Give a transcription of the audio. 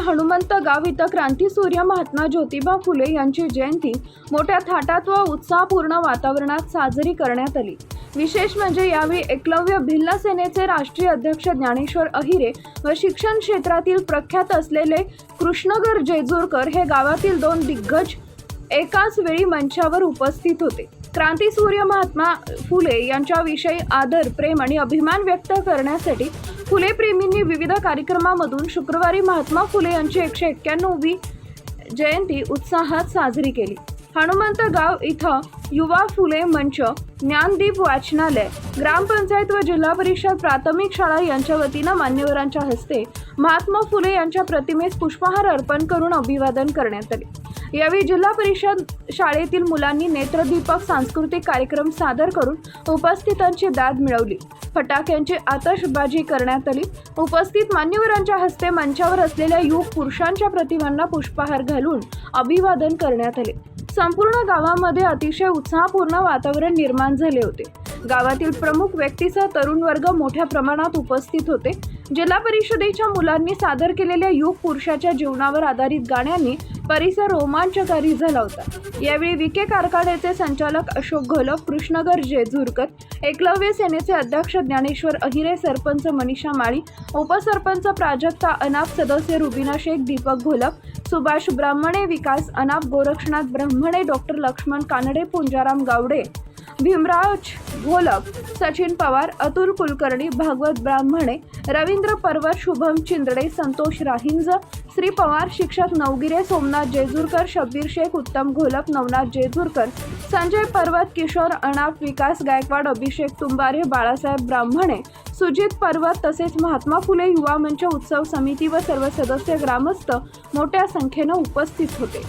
हनुमंत गाव इथं क्रांतीसूर्य महात्मा ज्योतिबा फुले यांची जयंती मोठ्या थाटात व उत्साहपूर्ण वातावरणात साजरी करण्यात आली। विशेष म्हणजे यावेळी एकलव्य भिल्ल सेनेचे राष्ट्रीय अध्यक्ष ज्ञानेश्वर अहिरे व शिक्षण क्षेत्रातील प्रख्यात असलेले कृष्णगर जेजुरकर हे गावातील 2 दिग्गज एकाच वेळी मंचावर उपस्थित होते। क्रांतीसूर्य महात्मा फुले यांच्याविषयी आदर, प्रेम आणि अभिमान व्यक्त करण्यासाठी फुले प्रेमींनी विविध कार्यक्रमांमधून शुक्रवारी महात्मा फुले यांची 191वी जयंती उत्साहात साजरी केली। हनुमंत गाव इथं युवा फुले मंच, ज्ञानदीप वाचनालय, ग्रामपंचायत व जिल्हा परिषद प्राथमिक शाळा यांच्या वतीनं मान्यवरांच्या हस्ते महात्मा फुले यांच्या प्रतिमेस पुष्पहार अर्पण करून अभिवादन करण्यात आले। यावेळी जिल्हा परिषद शाळेतील मुलांनी नेत्रदीपक सांस्कृतिक कार्यक्रम सादर करून उपस्थितांची दाद मिळवली। फटाक्यांची आतषबाजी करण्यात आली। उपस्थित मान्यवरांच्या हस्ते मंचावर असलेल्या युवक पुरुषांच्या प्रतिमांना पुष्पहार घालून अभिवादन करण्यात आले। संपूर्ण गावामध्ये अतिशय उत्साहपूर्ण वातावरण निर्माण झाले होते। गावातील प्रमुख व्यक्तीसह तरुण वर्ग मोठ्या प्रमाणात उपस्थित होते। जिल्हा परिषदेच्या मुलांनी सादर केलेल्या युवक पुरुषाच्या जीवनावर आधारित गाण्यांनी परिसर रोमांचकारी झाला होता। यावेळी विके कारखान्याचे संचालक अशोक घोलप, कृष्णगर जेजुरकर, एकलव्य सेनेचे अध्यक्ष ज्ञानेश्वर अहिरे, सरपंच मनीषा माळी, उपसरपंच प्राजक्ता अनाप, सदस्य रुबीना शेख, दीपक घोलप, सुभाष ब्राह्मणे, विकास अनाप, गोरक्षनाथ ब्राह्मणे, डॉक्टर लक्ष्मण कानडे, पुंजाराम गावडे, भीमराज घोलप, सचिन पवार, अतुल कुलकर्णी, भागवत ब्राह्मणे, रवींद्र परवर, शुभम चिंदडे, संतोष राहिंज, श्री पवार, शिक्षक नवगिरे, सोमनाथ जेजुरकर, शब्बीर शेख, उत्तम घोलप, नवनाथ जेजुरकर, संजय पर्वत, किशोर अनाप, विकास गायकवाड, अभिषेक तुंबारे, बाळासाहेब ब्राह्मणे, सुजित पर्वत तसेच महात्मा फुले युवा मंच उत्सव समिती व सर्व सदस्य ग्रामस्थ मोठ्या संख्येने उपस्थित होते।